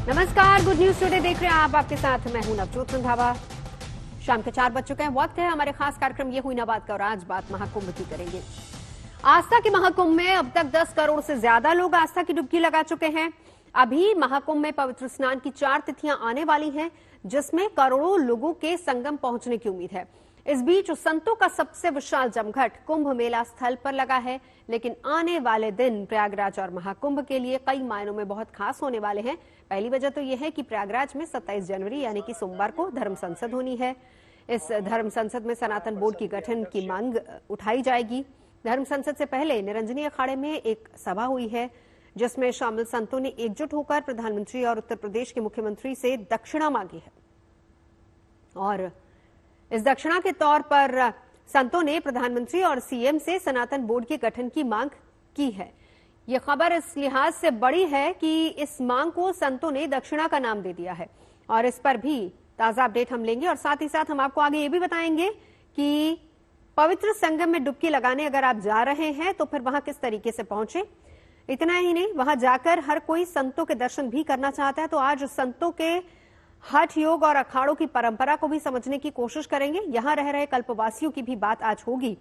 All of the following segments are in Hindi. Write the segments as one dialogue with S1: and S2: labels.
S1: नमस्कार, गुड न्यूज टुडे देख रहे हैं आप। आपके साथ मैं हूं नवजोत रंधावा। शाम के 4 बज चुके हैं। वक्त है हमारे खास कार्यक्रम ये हुई ना बात का, और आज बात महाकुंभ की करेंगे। आस्था के महाकुंभ में अब तक 10 करोड़ से ज्यादा लोग आस्था की डुबकी लगा चुके हैं। अभी महाकुंभ में पवित्र स्नान की 4 तिथियां आने वाली हैं, जिसमें करोड़ों लोगों के संगम पहुंचने की उम्मीद है। इस बीच संतों का सबसे विशाल जमघट कुंभ मेला स्थल पर लगा है, लेकिन आने वाले दिन प्रयागराज और महाकुंभ के लिए कई मायनों में बहुत खास होने वाले हैं। पहली वजह तो यह है कि प्रयागराज में 27 जनवरी यानी कि सोमवार को धर्म संसद होनी है। इस धर्म संसद में सनातन बोर्ड की गठन की मांग उठाई जाएगी। धर्म संसद से पहले निरंजनी अखाड़े में एक सभा हुई है, जिसमें शामिल संतों ने एकजुट होकर प्रधानमंत्री और उत्तर प्रदेश के मुख्यमंत्री से दक्षिणा मांगी है। और इस दक्षिणा के तौर पर संतों ने प्रधानमंत्री और सीएम से सनातन बोर्ड के गठन की मांग की है। यह खबर इस लिहाज से बड़ी है कि इस मांग को संतों ने दक्षिणा का नाम दे दिया है, और इस पर भी ताजा अपडेट हम लेंगे। और साथ ही साथ हम आपको आगे ये भी बताएंगे कि पवित्र संगम में डुबकी लगाने अगर आप जा रहे हैं तो फिर वहां किस तरीके से पहुंचे। इतना ही नहीं, वहां जाकर हर कोई संतों के दर्शन भी करना चाहता है, तो आज संतों के हठ योग और अखाड़ों की परंपरा को भी समझने की कोशिश करेंगे। यहां रह रहे कल्पवासियों की भी बात आज होगी,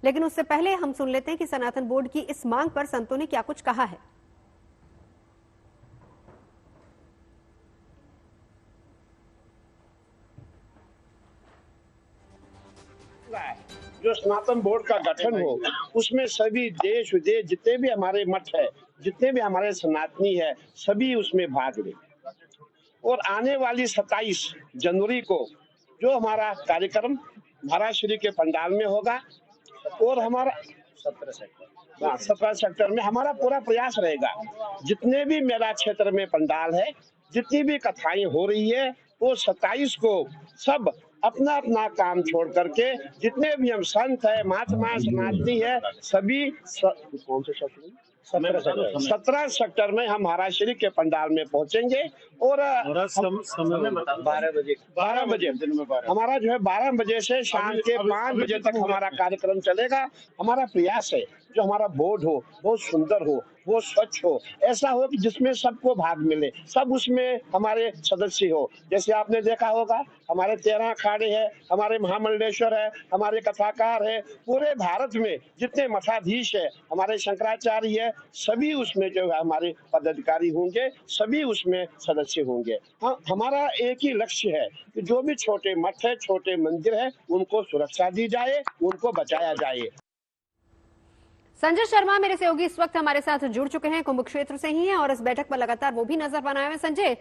S1: लेकिन उससे पहले हम सुन लेते हैं कि सनातन बोर्ड की इस मांग पर संतों ने क्या कुछ कहा है।
S2: जो सनातन बोर्ड का गठन हो, उसमें सभी देश विदेश जितने भी हमारे मठ है, जितने भी हमारे सनातनी है, सभी उसमें भाग लें। और आने वाली 27 जनवरी को जो हमारा कार्यक्रम महाराष्ट्र के पंडाल में होगा, और हमारा 17 सेक्टर में हमारा पूरा प्रयास रहेगा। जितने भी मेला क्षेत्र में पंडाल है, जितनी भी कथाएं हो रही है, वो 27 को सब अपना अपना काम छोड़ करके, जितने भी हम संत है, महात्मा सनातनी है, सभी कौन से सेक्टर 17 सेक्टर में हम महाराष्ट्र के पंडाल में पहुंचेंगे। और 12 बजे हमारा जो है 12 बजे से शाम के 5 बजे तक हमारा कार्यक्रम चलेगा। हमारा प्रयास है जो हमारा बोर्ड हो वो सुंदर हो, वो स्वच्छ हो, ऐसा हो कि जिसमें सबको भाग मिले, सब उसमें हमारे सदस्य हो। जैसे आपने देखा होगा, हमारे 13 अखाड़े हैं, हमारे महामंडलेश्वर है, हमारे कथाकार है, पूरे भारत में जितने मठाधीश है, हमारे शंकराचार्य है, सभी उसमें जो है हमारे पदाधिकारी होंगे, सभी उसमें सदस्य होंगे। हाँ, हमारा एक ही लक्ष्य है कि जो भी छोटे मठ है, छोटे मंदिर है, उनको सुरक्षा दी जाए, उनको बचाया जाए।
S1: संजय शर्मा मेरे सहयोगी इस वक्त हमारे साथ जुड़ चुके हैं, कुंभ क्षेत्र से ही हैं और इस बैठक पर लगातार वो भी नजर बनाए हुए। संजय,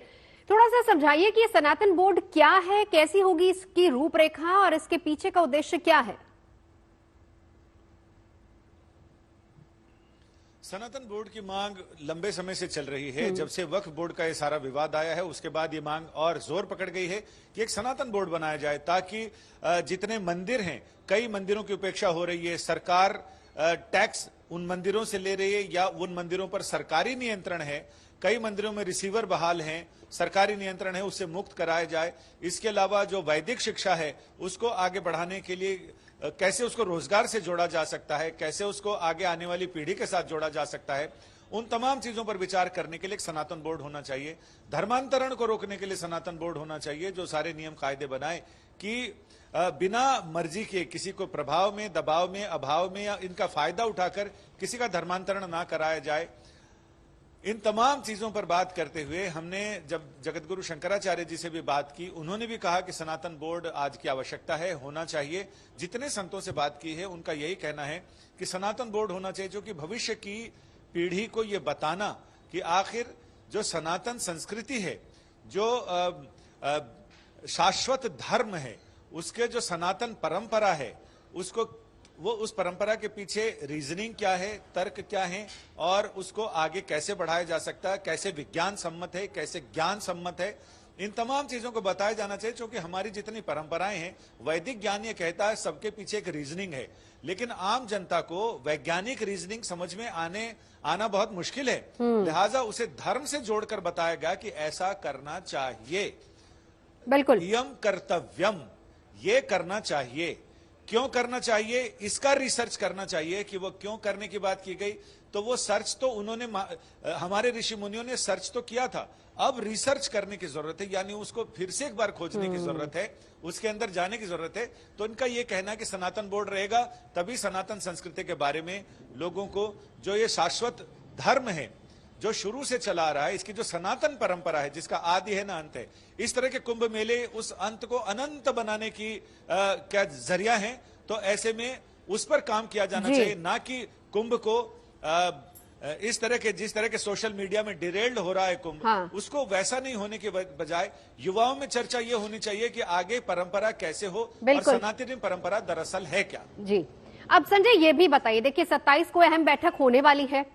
S1: थोड़ा सा समझाइए कि सनातन बोर्ड क्या है, कैसी होगी इसकी रूपरेखा और इसके पीछे का उद्देश्य क्या है।
S3: सनातन बोर्ड की मांग लंबे समय से चल रही है। जब से वक्फ बोर्ड का ये सारा विवाद आया है, उसके बाद ये मांग और जोर पकड़ गई है कि एक सनातन बोर्ड बनाया जाए, ताकि जितने मंदिर हैं, कई मंदिरों की उपेक्षा हो रही है, सरकार टैक्स उन मंदिरों से ले रही है या उन मंदिरों पर सरकारी नियंत्रण है, कई मंदिरों में रिसीवर बहाल हैं, सरकारी नियंत्रण है, उससे मुक्त कराया जाए। इसके अलावा जो वैदिक शिक्षा है उसको आगे बढ़ाने के लिए कैसे उसको रोजगार से जोड़ा जा सकता है, कैसे उसको आगे आने वाली पीढ़ी के साथ जोड़ा जा सकता है, उन तमाम चीजों पर विचार करने के लिए एक सनातन बोर्ड होना चाहिए। धर्मांतरण को रोकने के लिए सनातन बोर्ड होना चाहिए, जो सारे नियम कायदे बनाए कि बिना मर्जी के किसी को प्रभाव में, दबाव में, अभाव में या इनका फायदा उठाकर किसी का धर्मांतरण ना कराया जाए। इन तमाम चीजों पर बात करते हुए हमने जब जगतगुरु शंकराचार्य जी से भी बात की, उन्होंने भी कहा कि सनातन बोर्ड आज की आवश्यकता है, होना चाहिए। जितने संतों से बात की है उनका यही कहना है कि सनातन बोर्ड होना चाहिए, जो कि भविष्य की पीढ़ी को यह बताना कि आखिर जो सनातन संस्कृति है, जो शाश्वत धर्म है, उसके जो सनातन परंपरा है, उसको वो उस परंपरा के पीछे रीजनिंग क्या है, तर्क क्या है, और उसको आगे कैसे बढ़ाया जा सकता है, कैसे विज्ञान सम्मत है, कैसे ज्ञान सम्मत है, इन तमाम चीजों को बताया जाना चाहिए। क्योंकि हमारी जितनी परंपराएं हैं, वैदिक ज्ञान ये कहता है सबके पीछे एक रीजनिंग है, लेकिन आम जनता को वैज्ञानिक रीजनिंग समझ में आना बहुत मुश्किल है। लिहाजा उसे धर्म से जोड़कर बताया गया कि ऐसा करना चाहिए,
S1: बिल्कुल
S3: यम कर्तव्यम, ये करना चाहिए। क्यों करना चाहिए, इसका रिसर्च करना चाहिए कि वो क्यों करने की बात की गई, तो वो सर्च तो उन्होंने हमारे ऋषि मुनियों ने सर्च तो किया था, अब रिसर्च करने की जरूरत है, यानी उसको फिर से एक बार खोजने की जरूरत है, उसके अंदर जाने की जरूरत है। तो इनका ये कहना है कि सनातन बोर्ड रहेगा तभी सनातन संस्कृति के बारे में लोगों को, जो ये शाश्वत धर्म है जो शुरू से चला आ रहा है, इसकी जो सनातन परंपरा है जिसका आदि है ना अंत है, इस तरह के कुंभ मेले उस अंत को अनंत बनाने की क्या जरिया है। तो ऐसे में उस पर काम किया जाना चाहिए, ना कि कुंभ को इस तरह के, जिस तरह के सोशल मीडिया में डिरेल्ड हो रहा है कुंभ,
S1: हाँ। उसको
S3: वैसा नहीं होने के बजाय युवाओं में चर्चा ये होनी चाहिए कि आगे परंपरा कैसे हो और सनातनी परंपरा दरअसल है क्या।
S1: जी, अब संजय ये भी बताइए, देखिए 27 को अहम बैठक होने वाली है।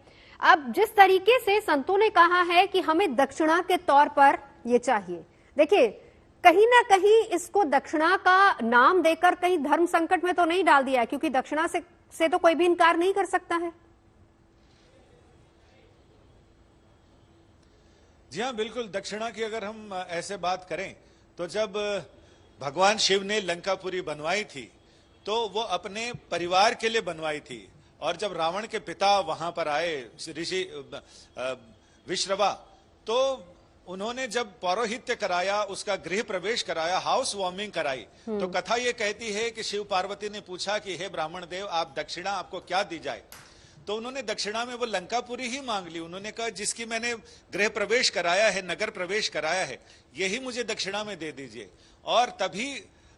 S1: अब जिस तरीके से संतों ने कहा है कि हमें दक्षिणा के तौर पर ये चाहिए, देखिए कहीं ना कहीं इसको दक्षिणा का नाम देकर कहीं धर्म संकट में तो नहीं डाल दिया है, क्योंकि दक्षिणा से तो कोई भी इनकार नहीं कर सकता है।
S3: जी हाँ, बिल्कुल। दक्षिणा की अगर हम ऐसे बात करें तो जब भगवान शिव ने लंकापुरी बनवाई थी तो वो अपने परिवार के लिए बनवाई थी, और जब रावण के पिता वहां पर आए ऋषि विश्रवा, तो उन्होंने जब पौरोहित्य कराया, उसका गृह प्रवेश कराया, हाउस वार्मिंग कराई, तो कथा ये कहती है कि शिव पार्वती ने पूछा कि हे ब्राह्मण देव, आप दक्षिणा आपको क्या दी जाए? तो उन्होंने दक्षिणा में वो लंकापुरी ही मांग ली। उन्होंने कहा जिसकी मैंने गृह प्रवेश कराया है, नगर प्रवेश कराया है, यही मुझे दक्षिणा में दे दीजिए। और तभी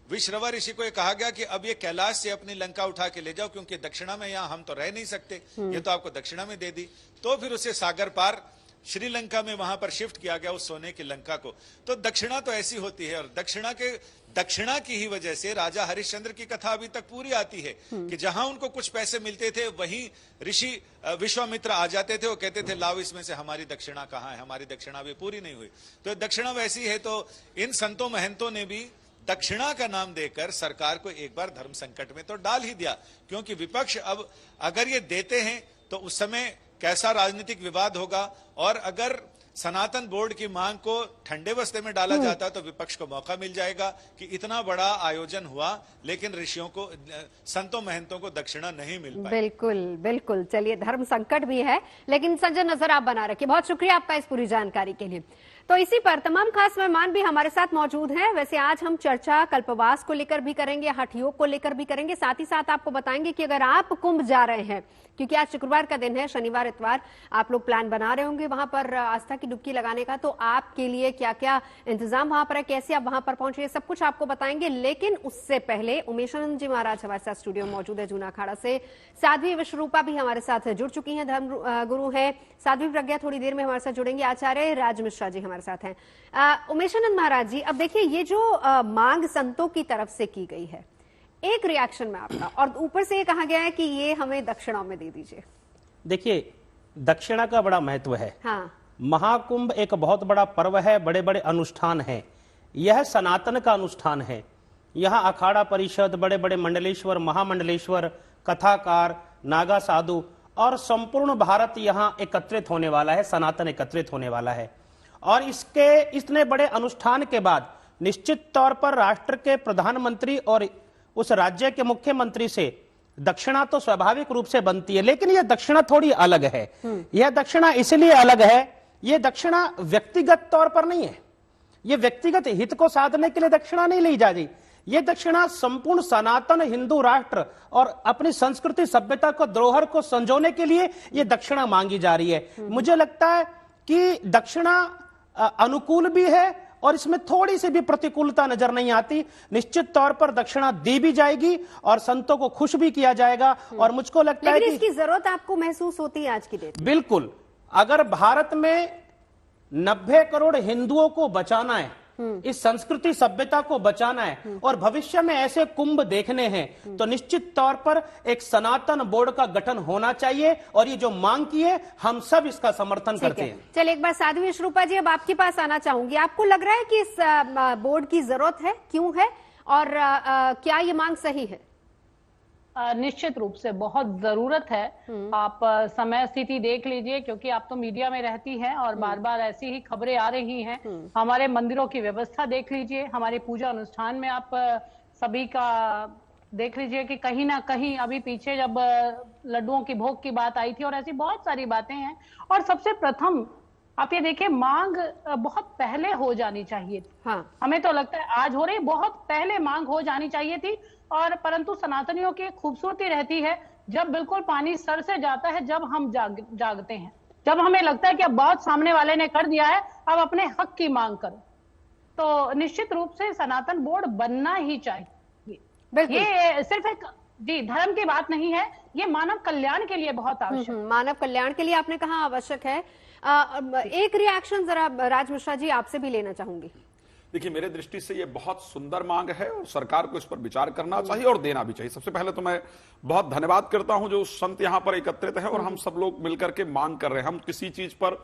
S3: विश्रवा ऋषि को ये कहा गया कि अब ये कैलाश से अपनी लंका उठा के ले जाओ, क्योंकि दक्षिणा में यहाँ हम तो रह नहीं सकते, ये तो आपको दक्षिणा में दे दी। तो फिर उसे सागर पार श्रीलंका में वहां पर शिफ्ट किया गया, उस सोने की लंका को। तो दक्षिणा तो ऐसी होती है, और दक्षिणा की ही वजह से राजा हरिश्चंद्र की कथा अभी तक पूरी आती है कि जहां उनको कुछ पैसे मिलते थे वहीं ऋषि विश्वामित्र आ जाते थे, वो कहते थे लाओ इसमें से हमारी दक्षिणा कहाँ है, हमारी दक्षिणा भी पूरी नहीं हुई। तो दक्षिणा वैसी है। तो इन संतों महंतों ने भी दक्षिणा का नाम देकर सरकार को एक बार धर्म संकट में तो डाल ही दिया, क्योंकि विपक्ष अब अगर ये देते हैं तो उस समय कैसा राजनीतिक विवाद होगा, और अगर सनातन बोर्ड की मांग को ठंडे बस्ते में डाला जाता तो विपक्ष को मौका मिल जाएगा कि इतना बड़ा आयोजन हुआ लेकिन ऋषियों को, संतों महंतों को दक्षिणा नहीं मिल पाई।
S1: बिल्कुल बिल्कुल। चलिए, धर्म संकट भी है, लेकिन संजय नजर आप बना रखिए। बहुत शुक्रिया आपका इस पूरी जानकारी के लिए। तो इसी पर तमाम खास मेहमान भी हमारे साथ मौजूद हैं। वैसे आज हम चर्चा कल्पवास को लेकर भी करेंगे, हठ योग को लेकर भी करेंगे, साथ ही साथ आपको बताएंगे कि अगर आप कुंभ जा रहे हैं, क्योंकि आज शुक्रवार का दिन है, शनिवार इतवार आप लोग प्लान बना रहे होंगे वहां पर आस्था की डुबकी लगाने का, तो आपके लिए क्या क्या इंतजाम वहां पर है, कैसे आप वहां पर पहुंचे, सब कुछ आपको बताएंगे। लेकिन उससे पहले उमेशानंद जी महाराज हमारे साथ स्टूडियो में मौजूद है जूना अखाड़ा से। साध्वी विश्वरूपा भी हमारे साथ जुड़ चुकी हैं, धर्म गुरु है। साध्वी प्रज्ञा थोड़ी देर में हमारे साथ जुड़ेंगे। आचार्य राज मिश्रा जी हमारे साथ हैं। उमेशानंद महाराज जी, अब देखिए ये जो मांग संतों की तरफ से की गई है, एक रिएक्शन में आपका, और ऊपर से ये कहा गया है कि ये हमें दक्षिणा में दे दीजिए।
S4: देखिए, दक्षिणा का बड़ा महत्व है।
S1: हाँ।
S4: महाकुंभ एक बहुत बड़ा पर्व है, बड़े बड़े अनुष्ठान हैं। यह सनातन का अनुष्ठान है। यहाँ अखाड़ा परिषद, बड़े बड़े मंडलेश्वर, महामंडलेश्वर, कथाकार, नागा साधु और संपूर्ण भारत यहाँ एकत्रित होने वाला है, सनातन एकत्रित होने वाला है। और इसके इतने बड़े अनुष्ठान के बाद निश्चित तौर पर राष्ट्र के प्रधानमंत्री और उस राज्य के मुख्यमंत्री से दक्षिणा तो स्वाभाविक रूप से बनती है, लेकिन यह दक्षिणा थोड़ी अलग है। यह दक्षिणा इसलिए अलग है, यह दक्षिणा व्यक्तिगत तौर पर नहीं है, यह व्यक्तिगत हित को साधने के लिए दक्षिणा नहीं ली जा रही। यह दक्षिणा संपूर्ण सनातन हिंदू राष्ट्र और अपनी संस्कृति सभ्यता को, धरोहर को संजोने के लिए यह दक्षिणा मांगी जा रही है। मुझे लगता है कि दक्षिणा अनुकूल भी है और इसमें थोड़ी सी भी प्रतिकूलता नजर नहीं आती। निश्चित तौर पर दक्षिणा दी भी जाएगी और संतों को खुश भी किया जाएगा। और मुझको लगता है कि
S1: इसकी जरूरत आपको महसूस होती है आज की डेट?
S4: बिल्कुल। अगर भारत में 90 करोड़ हिंदुओं को बचाना है, इस संस्कृति सभ्यता को बचाना है और भविष्य में ऐसे कुंभ देखने हैं, तो निश्चित तौर पर एक सनातन बोर्ड का गठन होना चाहिए। और ये जो मांग की है, हम सब इसका समर्थन करते हैं।
S1: चलिए, एक बार साध्वी विश्वरूपा जी, अब आपके पास आना चाहूंगी। आपको लग रहा है कि इस बोर्ड की जरूरत है, क्यों है, और क्या ये मांग सही है?
S5: निश्चित रूप से बहुत जरूरत है। आप समय स्थिति देख लीजिए, क्योंकि आप तो मीडिया में रहती हैं और बार बार ऐसी ही खबरें आ रही हैं। हमारे मंदिरों की व्यवस्था देख लीजिए, हमारे पूजा अनुष्ठान में आप सभी का देख लीजिए कि कहीं ना कहीं अभी पीछे जब लड्डुओं की भोग की बात आई थी और ऐसी बहुत सारी बातें हैं। और सबसे प्रथम आप ये देखिए, मांग बहुत पहले हो जानी चाहिए थी।
S1: हाँ।
S5: हमें तो लगता है आज हो रही, बहुत पहले मांग हो जानी चाहिए थी। और परंतु सनातनियों की एक खूबसूरती रहती है, जब बिल्कुल पानी सर से जाता है, जब हम जागते हैं, जब हमें लगता है कि अब बहुत सामने वाले ने कर दिया है, अब अपने हक की मांग करो। तो निश्चित रूप से सनातन बोर्ड बनना ही चाहिए। ये सिर्फ एक धर्म की बात नहीं है, ये मानव कल्याण के लिए बहुत आवश्यक है।
S1: मानव कल्याण के लिए आपने कहा आवश्यक है। एक रिएक्शन जरा राज मिश्रा जी आपसे भी लेना चाहूंगी।
S6: देखिए, मेरे दृष्टि से ये बहुत सुंदर मांग है और सरकार को इस पर विचार करना चाहिए और देना भी चाहिए। सबसे पहले तो मैं बहुत धन्यवाद करता हूं जो संत यहां पर एकत्रित है और हम सब लोग मिलकर के मांग कर रहे हैं। हम किसी चीज पर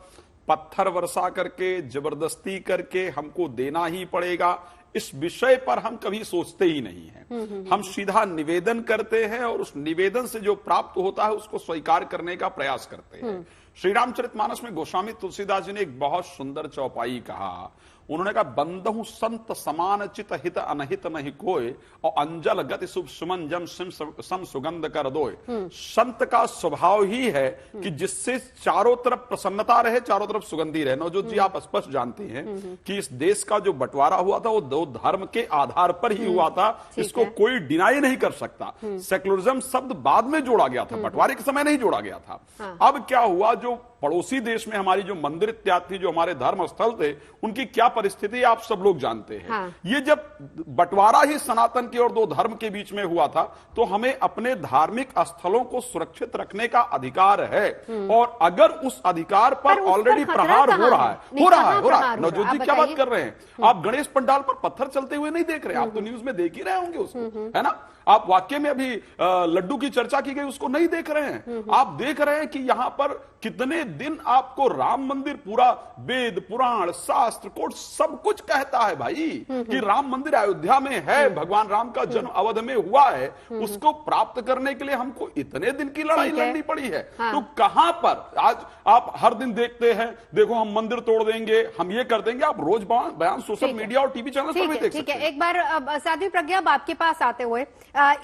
S6: पत्थर वर्षा करके, जबरदस्ती करके हमको देना ही पड़ेगा, इस विषय पर हम कभी सोचते ही नहीं हैं। हम सीधा निवेदन करते हैं और उस निवेदन से जो प्राप्त होता है उसको स्वीकार करने का प्रयास करते हैं। श्री रामचरितमानस में गोस्वामी तुलसीदास जी ने एक बहुत सुंदर चौपाई कहा। उन्होंने कहा, बंदहु संत समान चित हित अनहित नहीं कोय, और अंजल गति शुभ सुमन जम सम सुगंध कर दोय। संत का स्वभाव ही है कि जिससे चारों तरफ प्रसन्नता रहे, चारों तरफ सुगंधी रहे। नवजोत जी, आप स्पष्ट जानते हैं कि इस देश का जो बंटवारा हुआ था वो दो धर्म के आधार पर ही हुआ था, इसको कोई डिनाई नहीं कर सकता। सेकुलरिज्म शब्द बाद में जोड़ा गया था, बंटवारे के समय नहीं जोड़ा गया था। अब क्या हुआ, जो पड़ोसी देश में हमारी जो मंदिर इत्यादि थी, जो हमारे धर्म स्थल थे, उनकी क्या परिस्थिति आप सब लोग जानते हैं।
S1: हाँ।
S6: ये जब बंटवारा ही सनातन के और दो धर्म के बीच में हुआ था, तो हमें अपने धार्मिक स्थलों को सुरक्षित रखने का अधिकार है। और अगर उस अधिकार पर ऑलरेडी प्रहार हो रहा है, नवजोत जी क्या बात कर रहे हैं? आप गणेश पंडाल पर पत्थर चलते हुए नहीं देख रहे, आप तो न्यूज में देख ही रहे होंगे उसको, है ना। आप वाक्य में अभी लड्डू की चर्चा की गई, उसको नहीं देख रहे हैं। आप देख रहे हैं कि यहां पर कितने दिन आपको राम मंदिर पूरा वेद पुराण शास्त्र कोट सब कुछ कहता है भाई कि राम मंदिर अयोध्या में है, भगवान राम का जन्म अवध में हुआ है। उसको प्राप्त करने के लिए हमको इतने दिन की लड़ाई लड़नी पड़ी है। तो कहां पर आज आप हर दिन देखते हैं, देखो हम मंदिर तोड़ देंगे, हम ये कर देंगे। आप रोज बयान सोशल मीडिया और टीवी चैनल पर भी देख सकते हैं।
S1: एक बार साध्वी प्रज्ञा आपके पास आते हुए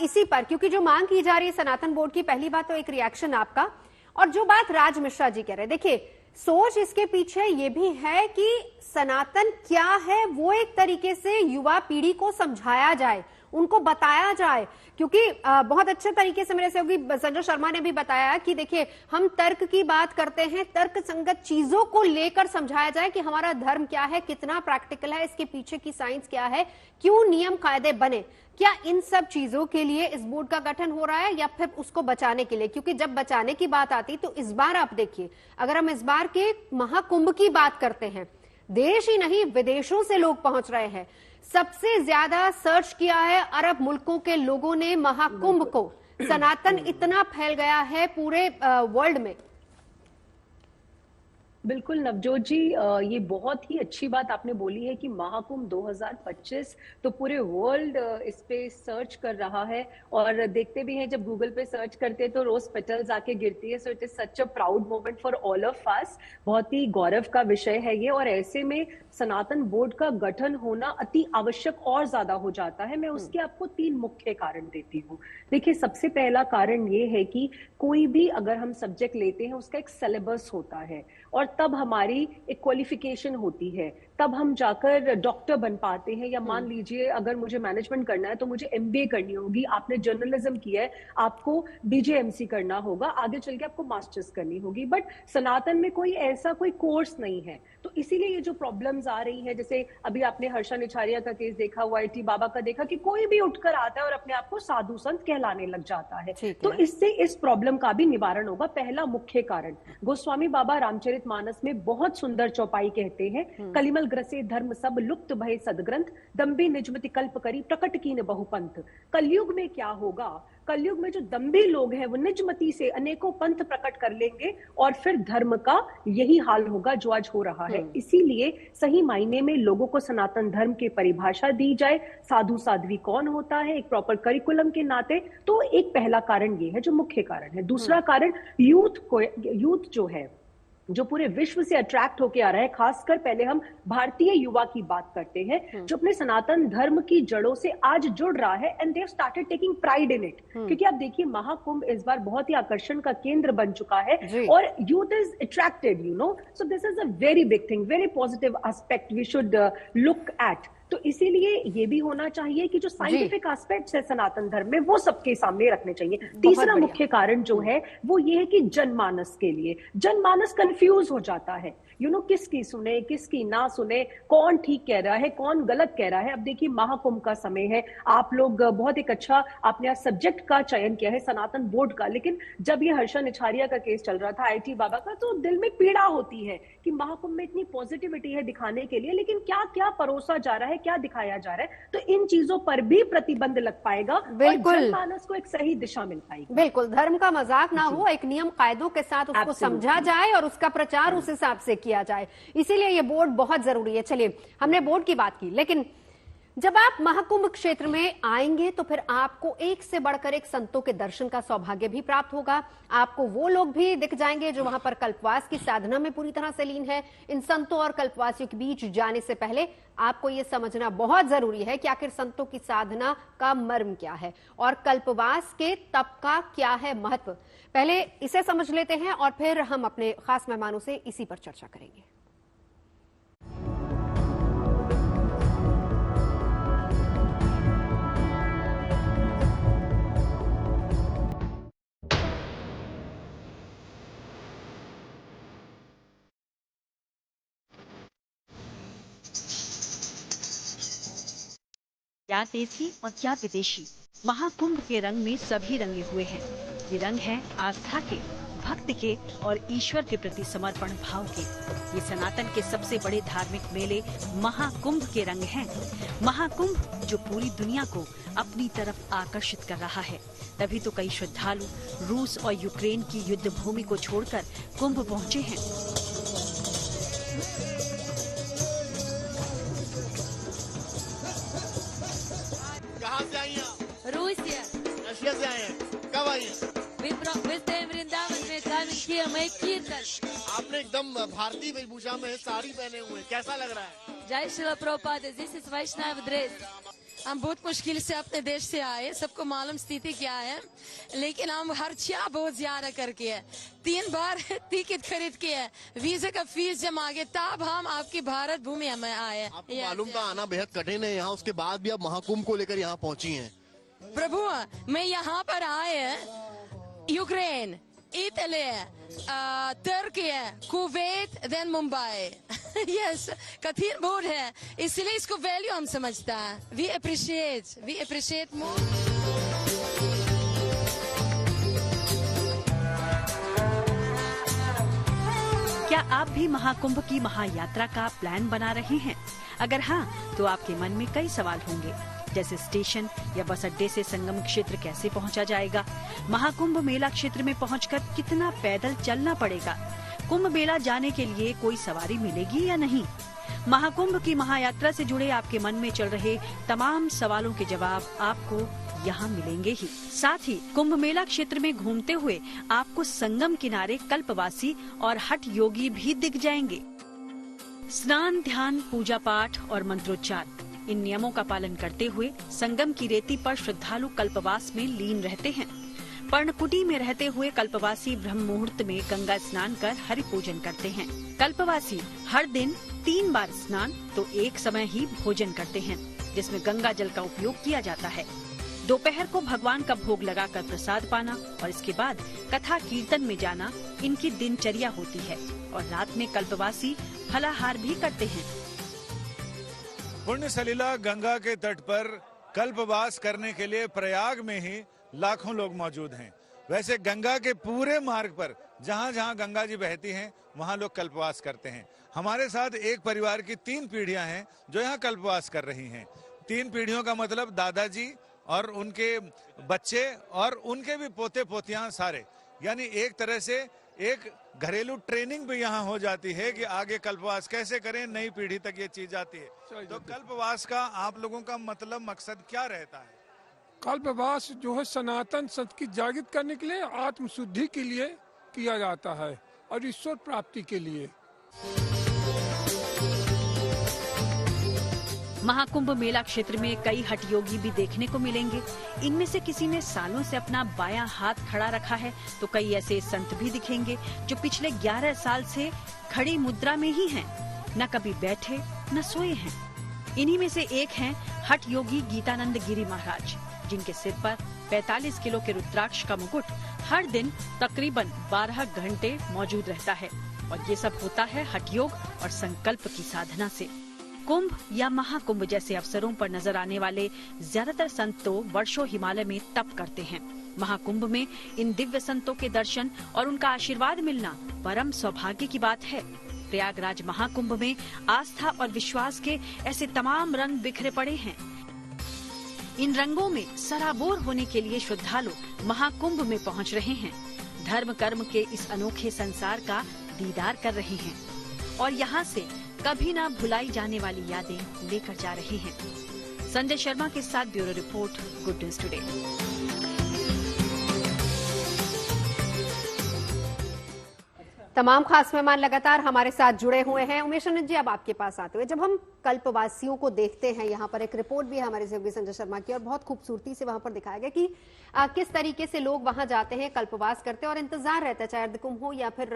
S1: इसी पर, क्योंकि जो मांग की जा रही है सनातन बोर्ड की, पहली बात तो एक रिएक्शन आपका, और जो बात राज मिश्रा जी कह रहे हैं, देखिए सोच इसके पीछे ये भी है कि सनातन क्या है वो एक तरीके से युवा पीढ़ी को समझाया जाए, उनको बताया जाए। क्योंकि बहुत अच्छे तरीके से मेरे सहयोगी संजय शर्मा ने भी बताया कि देखिए हम तर्क की बात करते हैं, तर्क संगत चीजों को लेकर समझाया जाए कि हमारा धर्म क्या है, कितना प्रैक्टिकल है, इसके पीछे की साइंस क्या है, क्यों नियम कायदे बने। क्या इन सब चीजों के लिए इस बोर्ड का गठन हो रहा है या फिर उसको बचाने के लिए? क्योंकि जब बचाने की बात आती तो इस बार आप देखिए, अगर हम इस बार के महाकुंभ की बात करते हैं, देश ही नहीं विदेशों से लोग पहुंच रहे हैं। सबसे ज्यादा सर्च किया है अरब मुल्कों के लोगों ने महाकुंभ को। सनातन इतना फैल गया है पूरे वर्ल्ड में।
S7: बिल्कुल नवजोत जी, ये बहुत ही अच्छी बात आपने बोली है कि महाकुंभ 2025 तो पूरे वर्ल्ड इस पे सर्च कर रहा है। और देखते भी हैं, जब गूगल पे सर्च करते हैं तो रोज पेटल्स आके गिरती है। So it is such a proud moment for all of us. बहुत ही गौरव का विषय है ये, और ऐसे में सनातन बोर्ड का गठन होना अति आवश्यक और ज्यादा हो जाता है। मैं उसके आपको 3 मुख्य कारण देती हूँ। देखिए, सबसे पहला कारण ये है कि कोई भी अगर हम सब्जेक्ट लेते हैं उसका एक सिलेबस होता है, और तब हमारी एक क्वालिफिकेशन होती है, तब हम जाकर डॉक्टर बन पाते हैं। या मान लीजिए अगर मुझे मैनेजमेंट करना है तो मुझे एमबीए करनी होगी, आपने जर्नलिज्म किया है, आपको बीजेएमसी करना होगा, आगे चल के आपको मास्टर्स करनी होगी। बट सनातन में कोई ऐसा कोई कोर्स नहीं है, तो इसीलिए ये जो प्रॉब्लम्स आ रही है, जैसे अभी आपने हर्षा निछारिया का केस देखा हुआ, IT बाबा का देखा, कि कोई भी उठकर आता है और अपने आप को साधु संत कहलाने लग जाता है। तो इससे इस प्रॉब्लम का भी निवारण होगा। पहला मुख्य कारण, गोस्वामी बाबा रामचरितमानस में बहुत सुंदर चौपाई कहते हैं, कलिमल ग्रसे धर्म सब लुप्त भय सदग्रंथ, दम्भी निजमति कल्प करी प्रकट कीन बहुपंथ। कलयुग में क्या होगा? कलयुग में जो दम्भी लोग हैं वो निजमति से अनेकों पंथ प्रकट कर लेंगे, और फिर धर्म का यही हाल होगा जो आज हो रहा है। इसीलिए सही मायने में लोगों को सनातन धर्म की परिभाषा दी जाए, साधु साध्वी कौन होता है, एक प्रॉपर करिकुलम के नाते। तो एक पहला कारण ये है जो मुख्य कारण है। दूसरा कारण यूथ जो है, जो पूरे विश्व से अट्रैक्ट होके आ रहा है, खासकर पहले हम भारतीय युवा की बात करते हैं जो अपने सनातन धर्म की जड़ों से आज जुड़ रहा है, and they started taking pride in it. क्योंकि आप देखिए महाकुंभ इस बार बहुत ही आकर्षण का केंद्र बन चुका है और youth is attracted, you know, so this is a very big thing, very positive aspect we should look at. तो इसीलिए ये भी होना चाहिए कि जो साइंटिफिक एस्पेक्ट्स है सनातन धर्म में वो सबके सामने रखने चाहिए। तीसरा मुख्य कारण जो है वो ये है कि जनमानस के लिए, जनमानस कंफ्यूज हो जाता है, यू नो, किसकी सुने किसकी ना सुने, कौन ठीक कह रहा है कौन गलत कह रहा है। अब देखिए महाकुंभ का समय है, आप लोग बहुत एक अच्छा आपने आज सब्जेक्ट का चयन किया है सनातन बोर्ड का, लेकिन जब ये हर्षा निछारिया का केस चल रहा था IT बाबा का, तो दिल में पीड़ा होती है कि महाकुंभ में इतनी पॉजिटिविटी है दिखाने के लिए, लेकिन क्या क्या परोसा जा रहा है, क्या दिखाया जा रहा है, तो इन चीजों पर भी प्रतिबंध लग पाएगा और जनमानस को एक सही दिशा मिल पाएगी।
S1: बिल्कुल, धर्म का मजाक ना हो, एक नियम कायदों के साथ उसको समझा जाए और उसका प्रचार उस हिसाब से किया जाए, इसीलिए ये बोर्ड बहुत जरूरी है। चलिए, हमने बोर्ड की बात की, लेकिन जब आप महाकुंभ क्षेत्र में आएंगे तो फिर आपको एक से बढ़कर एक संतों के दर्शन का सौभाग्य भी प्राप्त होगा। आपको वो लोग भी दिख जाएंगे जो वहां पर कल्पवास की साधना में पूरी तरह से लीन है। इन संतों और कल्पवासियों के बीच जाने से पहले आपको ये समझना बहुत जरूरी है कि आखिर संतों की साधना का मर्म क्या है और कल्पवास के तप का क्या है महत्व। पहले इसे समझ लेते हैं और फिर हम अपने खास मेहमानों से इसी पर चर्चा करेंगे।
S8: क्या देसी और क्या विदेशी, महाकुंभ के रंग में सभी रंगे हुए हैं। ये रंग है आस्था के, भक्त के और ईश्वर के प्रति समर्पण भाव के। ये सनातन के सबसे बड़े धार्मिक मेले महाकुंभ के रंग हैं। महाकुंभ जो पूरी दुनिया को अपनी तरफ आकर्षित कर रहा है। तभी तो कई श्रद्धालु रूस और यूक्रेन की युद्ध भूमि को छोड़कर कुंभ पहुँचे हैं।
S9: कहाँ से आई हैं?
S10: रूसिया।
S9: रशिया से आए हैं। कब आई हैं?
S10: वृंदावन में कीर्तन।
S9: आपने एकदम भारतीय वेशभूषा में साड़ी पहने हुए, कैसा लग रहा है?
S10: जय Shri Prabhupada, this is Vaishnava dress. हम बहुत मुश्किल से अपने देश से आए, सबको मालूम स्थिति क्या है, लेकिन हम खर्चा बहुत ज्यादा करके है। 3 बार टिकट खरीद के है, वीजा का फीस जमा के, तब हम आपकी भारत भूमि में आए।
S9: आपको मालूम था आना बेहद कठिन है यहाँ, उसके बाद भी आप महाकुंभ को लेकर यहाँ पहुँची हैं।
S10: प्रभु, मैं यहाँ पर आए यूक्रेन, इटली, तुर्की, कुवैत, देन मुंबई। यस, कठिन बोर्ड है, इसलिए इसको वैल्यू हम समझता है। वी अप्रिशिएट मोर।
S8: क्या आप भी महाकुंभ की महायात्रा का प्लान बना रहे हैं? अगर हाँ, तो आपके मन में कई सवाल होंगे, जैसे स्टेशन या बस अड्डे से संगम क्षेत्र कैसे पहुंचा जाएगा, महाकुंभ मेला क्षेत्र में पहुंचकर कितना पैदल चलना पड़ेगा, कुंभ मेला जाने के लिए कोई सवारी मिलेगी या नहीं। महाकुंभ की महायात्रा से जुड़े आपके मन में चल रहे तमाम सवालों के जवाब आपको यहाँ मिलेंगे ही। साथ ही कुंभ मेला क्षेत्र में घूमते हुए आपको संगम किनारे कल्पवासी और हठ योगी भी दिख जाएंगे। स्नान, ध्यान, पूजा पाठ और मंत्रोच्चार, इन नियमों का पालन करते हुए संगम की रेती पर श्रद्धालु कल्पवास में लीन रहते हैं। पर्णकुटी में रहते हुए कल्पवासी ब्रह्म मुहूर्त में गंगा स्नान कर हरि पूजन करते हैं। कल्पवासी हर दिन 3 बार स्नान तो एक समय ही भोजन करते हैं, जिसमें गंगा जल का उपयोग किया जाता है। दोपहर को भगवान का भोग लगाकर प्रसाद पाना और इसके बाद कथा कीर्तन में जाना इनकी दिनचर्या होती है। और रात में कल्पवासी फलाहार भी करते हैं।
S3: पुण्य सलीला गंगा के तट पर कल्पवास करने के लिए प्रयाग में ही लाखों लोग मौजूद हैं। वैसे गंगा के पूरे मार्ग पर जहां जहां गंगा जी बहती हैं वहां लोग कल्पवास करते हैं। हमारे साथ एक परिवार की 3 पीढ़ियां हैं जो यहाँ कल्पवास कर रही हैं। 3 पीढ़ियों का मतलब दादाजी और उनके बच्चे और उनके भी पोते पोतियां सारे, यानी एक तरह से एक घरेलू ट्रेनिंग भी यहाँ हो जाती है कि आगे कल्पवास कैसे करें, नई पीढ़ी तक ये चीज आती है। तो कल्पवास का आप लोगों का मतलब मकसद क्या रहता है?
S11: कल्पवास जो है सनातन संत की जागृत करने के लिए, आत्म शुद्धि के लिए किया जाता है और ईश्वर प्राप्ति के लिए।
S8: महाकुंभ मेला क्षेत्र में कई हठयोगी भी देखने को मिलेंगे। इनमें से किसी ने सालों से अपना बायां हाथ खड़ा रखा है, तो कई ऐसे संत भी दिखेंगे जो पिछले 11 साल से खड़ी मुद्रा में ही हैं, न कभी बैठे न सोए हैं। इन्हीं में से एक हैं हठ योगी गीतानंद गिरी महाराज, जिनके सिर पर 45 किलो के रुद्राक्ष का मुकुट हर दिन तकरीबन 12 घंटे मौजूद रहता है, और ये सब होता है हठ योग और संकल्प की साधना से। कुंभ या महाकुंभ जैसे अवसरों पर नजर आने वाले ज्यादातर संत तो वर्षों हिमालय में तप करते हैं। महाकुंभ में इन दिव्य संतों के दर्शन और उनका आशीर्वाद मिलना परम सौभाग्य की बात है। प्रयागराज महाकुंभ में आस्था और विश्वास के ऐसे तमाम रंग बिखरे पड़े हैं। इन रंगों में सराबोर होने के लिए श्रद्धालु महाकुंभ में पहुंच रहे हैं, धर्म कर्म के इस अनोखे संसार का दीदार कर रहे हैं और यहाँ से कभी ना भुलाई जाने वाली यादें लेकर जा रहे हैं। संजय शर्मा के साथ bureau report, good news today.
S1: तमाम खास मेहमान लगातार हमारे साथ जुड़े हुए हैं। उमेश आनंद जी, अब आपके पास आते हुए, जब हम कल्पवासियों को देखते हैं, यहाँ पर एक रिपोर्ट भी है हमारे सहयोगी संजय शर्मा की, और बहुत खूबसूरती से वहां पर दिखाया गया कि किस तरीके से लोग वहां जाते हैं, कल्पवास करते हैं और इंतजार रहता है, चाहे अर्धकुंभ हो या फिर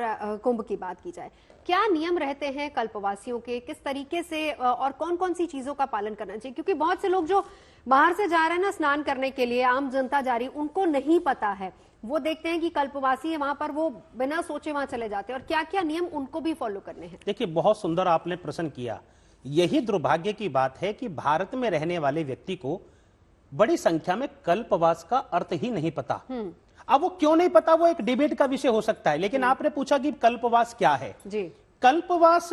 S1: कुंभ की बात की जाए। क्या नियम रहते हैं कल्पवासियों के, किस तरीके से और कौन कौन सी चीजों का पालन करना चाहिए? क्योंकि बहुत से लोग जो बाहर से जा रहे हैं ना स्नान करने के लिए, आम जनता जा रही, उनको नहीं पता है। वो देखते हैं कि कल्पवासी है वहां पर, वो बिना सोचे वहां चले जाते हैं, और क्या क्या नियम उनको भी फॉलो करने हैं।
S4: देखिए, बहुत सुंदर आपने प्रश्न किया। यही दुर्भाग्य की बात है कि भारत में रहने वाले व्यक्ति को बड़ी संख्या में कल्पवास का अर्थ ही नहीं पता। अब वो क्यों नहीं पता, वो एक डिबेट का विषय हो सकता है, लेकिन आपने पूछा कि कल्पवास क्या है।
S1: जी,
S4: कल्पवास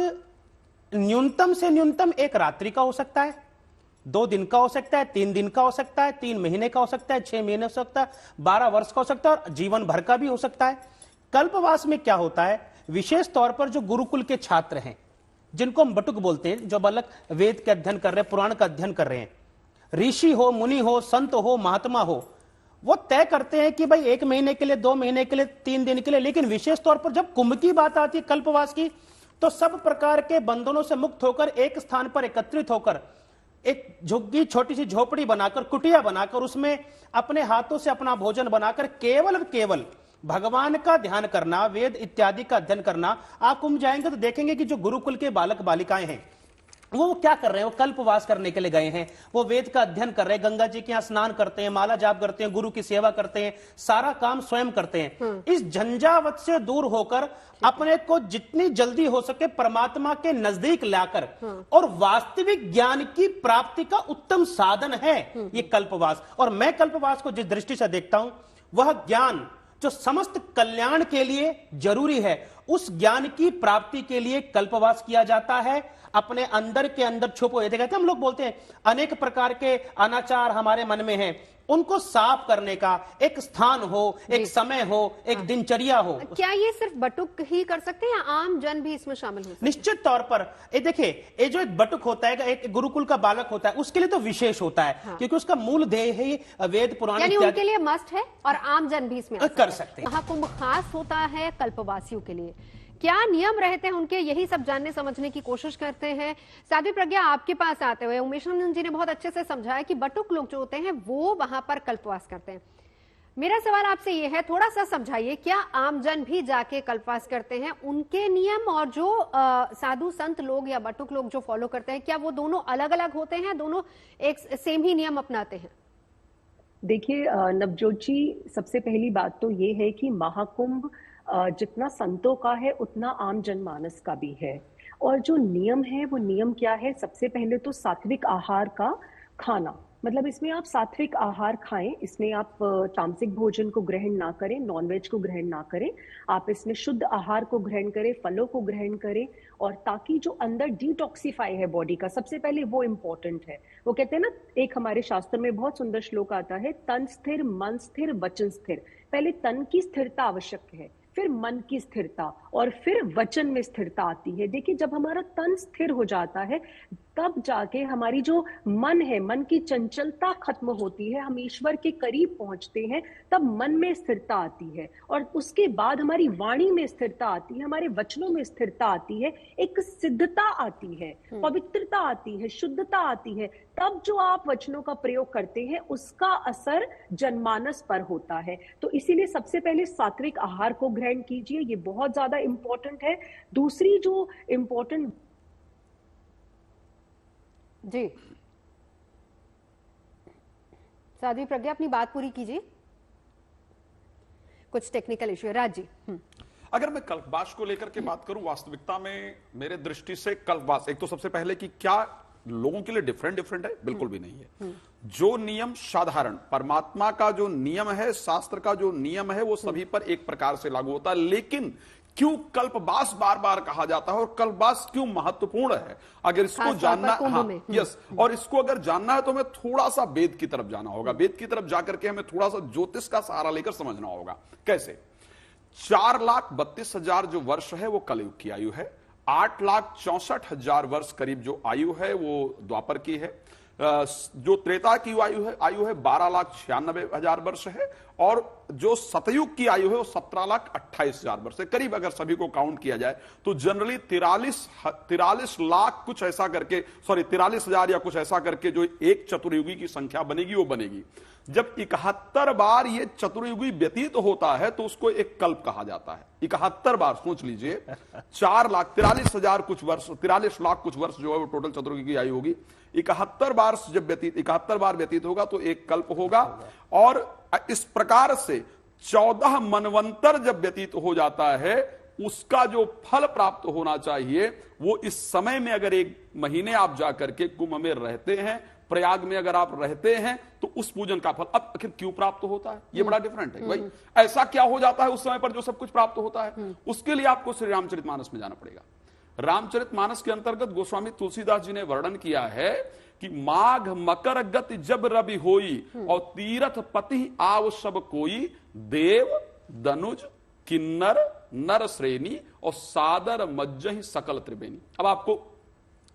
S4: न्यूनतम से न्यूनतम एक रात्रि का हो सकता है, 2 दिन का हो सकता है, 3 दिन का हो सकता है, 3 महीने का हो सकता है, 6 महीने हो सकता है, 12 वर्ष का हो सकता है, और जीवन भर का भी हो सकता है। कल्पवास में क्या होता है, विशेष तौर पर जो गुरुकुल के छात्र हैं, जिनको हम बटुक बोलते हैं, जो बालक वेद के अध्ययन कर रहे हैं, पुराण का अध्ययन कर रहे हैं, ऋषि हो, मुनि हो, संत हो, महात्मा हो, वो तय करते हैं कि भाई 1 महीने के लिए, 2 महीने के लिए, 3 दिन के लिए। लेकिन विशेष तौर पर जब कुंभ की बात आती है, कल्पवास की, तो सब प्रकार के बंधनों से मुक्त होकर एक स्थान पर एकत्रित होकर एक झुग्गी, छोटी सी झोपड़ी बनाकर, कुटिया बनाकर, उसमें अपने हाथों से अपना भोजन बनाकर केवल भगवान का ध्यान करना, वेद इत्यादि का अध्ययन करना। आप कुंभ जाएंगे तो देखेंगे कि जो गुरुकुल के बालक बालिकाएं हैं, वो क्या कर रहे हैं, वो कल्पवास करने के लिए गए हैं। वो वेद का अध्ययन कर रहे हैं, गंगा जी के यहाँ स्नान करते हैं, माला जाप करते हैं, गुरु की सेवा करते हैं, सारा काम स्वयं करते हैं। इस झंझावत से दूर होकर अपने को जितनी जल्दी हो सके परमात्मा के नजदीक लाकर और वास्तविक ज्ञान की प्राप्ति का उत्तम साधन है ये कल्पवास। और मैं कल्पवास को जिस दृष्टि से देखता हूं, वह ज्ञान जो समस्त कल्याण के लिए जरूरी है, उस ज्ञान की प्राप्ति के लिए कल्पवास किया जाता है। अपने अंदर के अंदर छुपो, ये देखते हम लोग बोलते हैं अनेक प्रकार के अनाचार हमारे मन में हैं, उनको साफ करने का एक स्थान हो, एक समय हो, एक दिनचर्या हो।
S1: क्या ये सिर्फ बटुक ही कर सकते हैं या आम जन भी इसमें शामिल हो सकते हैं?
S4: निश्चित तौर पर ये देखिए, ये जो एक बटुक होता है, एक गुरुकुल का बालक होता है, उसके लिए तो विशेष होता है। क्योंकि उसका मूल ध्येय ही वेद पुराण,
S1: यानी उनके लिए मस्ट है और आम जन भी इसमें
S4: कर सकते हैं।
S1: महाकुंभ खास होता है कल्पवासियों के लिए, क्या नियम रहते हैं उनके, यही सब जानने समझने की कोशिश करते हैं। साध्वी प्रज्ञा, आपके पास आते हुए उमेश आनंद जी ने बहुत अच्छे से समझाया कि बटुक लोग जो होते हैं वो वहां पर कल्पवास करते हैं। मेरा सवाल आपसे ये है, थोड़ा सा समझाइए, क्या आमजन भी जाके कल्पवास करते हैं? उनके नियम और जो साधु संत लोग या बटुक लोग जो फॉलो करते हैं, क्या वो दोनों अलग अलग होते हैं, दोनों एक सेम ही नियम अपनाते हैं?
S7: देखिए नवजोत जी, सबसे पहली बात तो ये है कि महाकुंभ जितना संतों का है उतना आम जनमानस का भी है। और जो नियम है वो नियम क्या है, सबसे पहले तो सात्विक आहार का खाना, मतलब इसमें आप सात्विक आहार खाएं, इसमें आप तामसिक भोजन को ग्रहण ना करें, नॉनवेज को ग्रहण ना करें, आप इसमें शुद्ध आहार को ग्रहण करें, फलों को ग्रहण करें, और ताकि जो अंदर डिटॉक्सिफाई है बॉडी का, सबसे पहले वो इम्पोर्टेंट है। वो कहते हैं ना, एक हमारे शास्त्र में बहुत सुंदर श्लोक आता है, तन स्थिर मन स्थिर वचन स्थिर। पहले तन की स्थिरता आवश्यक है, फिर मन की स्थिरता, और फिर वचन में स्थिरता आती है। देखिए, जब हमारा तन स्थिर हो जाता है, तब जाके हमारी जो मन है, मन की चंचलता खत्म होती है, हम ईश्वर के करीब पहुंचते हैं, तब मन में स्थिरता आती है और उसके बाद हमारी वाणी में स्थिरता आती है, हमारे वचनों में स्थिरता आती है, एक सिद्धता आती है, पवित्रता आती है, शुद्धता आती है। तब जो आप वचनों का प्रयोग करते हैं उसका असर जनमानस पर होता है। तो इसीलिए सबसे पहले सात्विक आहार को ग्रहण कीजिए, ये बहुत ज्यादा इंपॉर्टेंट है। दूसरी जो इंपॉर्टेंट
S1: जी साध्वी प्रज्ञा, अपनी बात पूरी कीजिए, कुछ टेक्निकल इश्यू है। राज जी,
S6: अगर मैं कल्पवास को लेकर के बात करूं, वास्तविकता में मेरे दृष्टि से कल्पवास एक तो सबसे पहले कि क्या लोगों के लिए डिफरेंट है, बिल्कुल भी नहीं है। जो नियम साधारण परमात्मा का जो नियम है, शास्त्र का जो नियम है, वो सभी पर एक प्रकार से लागू होता है। लेकिन क्यों कल्पवास बार बार कहा जाता है और कल्पवास क्यों महत्वपूर्ण है, अगर इसको जानना, हाँ यस, और इसको अगर जानना है तो हमें थोड़ा सा वेद की तरफ जाना होगा। वेद की तरफ जाकर के हमें थोड़ा सा ज्योतिष का सहारा लेकर समझना होगा। कैसे? 4,32,000 जो वर्ष है वो कलयुग की आयु है, 8,64,000 वर्ष करीब जो आयु है वो द्वापर की है, जो त्रेता की आयु है 12,96,000 वर्ष है, और जो सतयुग की आयु है वो 17,28,000 वर्ष है करीब। अगर सभी को काउंट किया जाए तो जनरली 43 लाख कुछ ऐसा करके, 43,000 या कुछ ऐसा करके जो एक चतुर्युगी की संख्या बनेगी वो बनेगी। जब 71 बार ये चतुर्युगी व्यतीत होता है तो उसको एक कल्प कहा जाता है। 71 बार, सोच लीजिए, 4,43,000 कुछ वर्ष, 43 लाख कुछ वर्ष जो है वो टोटल चतुर्युगी की आयु होगी। 71 बार व्यतीत होगा तो एक कल्प होगा। और इस प्रकार से 14 मनवंतर जब व्यतीत हो जाता है, उसका जो फल प्राप्त होना चाहिए वो इस समय में, अगर एक महीने आप जाकर के कुंभ में रहते हैं, प्रयाग में अगर आप रहते हैं, तो उस पूजन का फल अब आखिर क्यों प्राप्त होता है, ये बड़ा डिफरेंट है। भाई ऐसा क्या हो जाता है उस समय पर जो सब कुछ प्राप्त होता है? उसके लिए आपको श्री रामचरितमानस में जाना पड़ेगा। रामचरितमानस के अंतर्गत गोस्वामी तुलसीदास जी ने वर्णन किया है कि माघ मकर गति जब रवि होई और तीरथ पति आव सब कोई, देव दनुज किन्नर नर श्रेणी और सादर मज्जहि सकल त्रिवेणी। अब आपको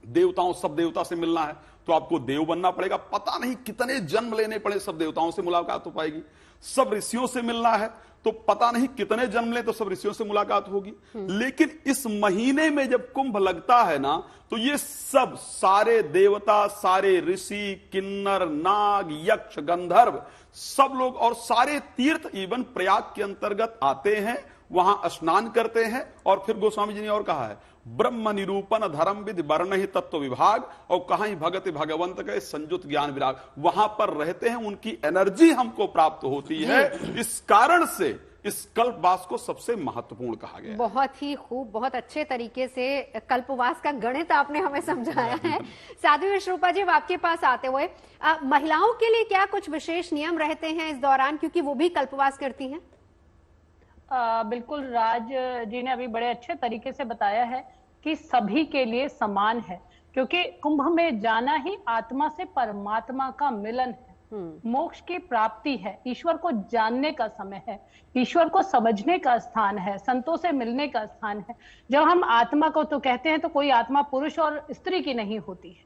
S6: देवताओं, सब देवता से मिलना है तो आपको देव बनना पड़ेगा, पता नहीं कितने जन्म लेने पड़े सब देवताओं से मुलाकात हो पाएगी। सब ऋषियों से मिलना है तो पता नहीं कितने जन्म ले तो सब ऋषियों से मुलाकात होगी। लेकिन इस महीने में जब कुंभ लगता है ना, तो ये सब सारे देवता, सारे ऋषि, किन्नर, नाग, यक्ष, गंधर्व, सब लोग और सारे तीर्थ इवन प्रयाग के अंतर्गत आते हैं, वहां स्नान करते हैं। और फिर गोस्वामी जी ने और कहा है, ब्रह्म निरूपण धर्म विधि वर्ण ही तत्व विभाग, और कहीं भगत भगवंत के संयुत ज्ञान विराग, वहां पर रहते हैं, उनकी एनर्जी हमको प्राप्त होती है। इस कारण से इस कल्पवास को सबसे महत्वपूर्ण कहा गया।
S1: बहुत ही खूब, बहुत अच्छे तरीके से कल्पवास का गणित आपने हमें समझाया है। साध्वी विश्वरूपा जी, आपके पास आते हुए, महिलाओं के लिए क्या कुछ विशेष नियम रहते हैं इस दौरान, क्योंकि वो भी कल्पवास करती हैं?
S5: बिल्कुल, राज जी ने अभी बड़े अच्छे तरीके से बताया है कि सभी के लिए समान है, क्योंकि कुंभ में जाना ही आत्मा से परमात्मा का मिलन है, मोक्ष की प्राप्ति है, ईश्वर को जानने का समय है, ईश्वर को समझने का स्थान है, संतों से मिलने का स्थान है। जब हम आत्मा को तो कहते हैं तो कोई आत्मा पुरुष और स्त्री की नहीं होती है,